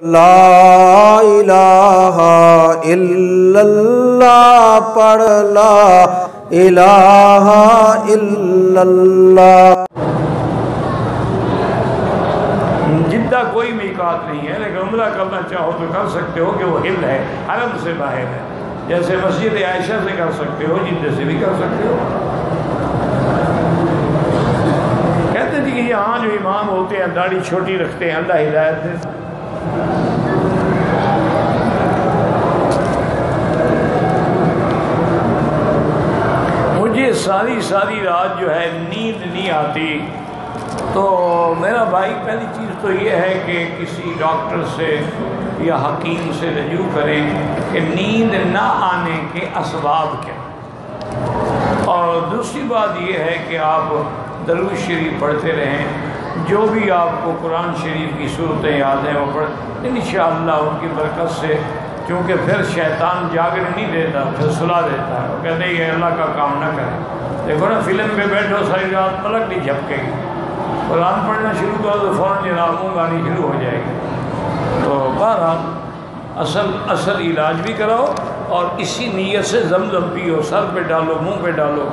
لا الہ الا اللہ پڑھ لا الہ الا اللہ۔ جدہ کوئی میقات نہیں ہے، لیکن عمرہ کرنا چاہو تو کر سکتے ہو کہ وہ ہل ہے، حرم سے باہر ہے، جیسے مسجد عائشہ سے کر سکتے ہو، جدہ سے بھی کر سکتے ہو۔ کہتے تھے کہ یہاں جو امام ہوتے ہیں داڑھی چھوٹی رکھتے ہیں، اللہ ہدایت دے۔ مجھے ساری رات جو ہے نیند نہیں آتی، تو میرا بھائی پہلی چیز تو یہ ہے کہ کسی ڈاکٹر سے یا حکیم سے رجوع کریں کہ نیند نہ آنے کے اسباب کیا، اور دوسری بات یہ ہے کہ آپ درود شریف پڑھتے رہیں، جو بھی آپ کو قرآن شریف کی صورتیں یاد ہیں وہ پڑھ، انشاءاللہ ان کی برکت سے، کیونکہ پھر شیطان جاگنے نہیں دیتا، پھر سلا دیتا ہے، وہ کہتے ہیں یہ اللہ کا کام نہ کرے۔ دیکھو نا، فلم پہ بیٹھو ساری رات پلک نہیں جھپکے گی، قرآن پڑھنا شروع کرو تو فوراً جناب اونگ آنی شروع ہو جائے گی۔ تو بہرحال اصل علاج بھی کراؤ، اور اسی نیت سے زمزم پیو، سر پہ ڈالو، منہ پہ ڈالو۔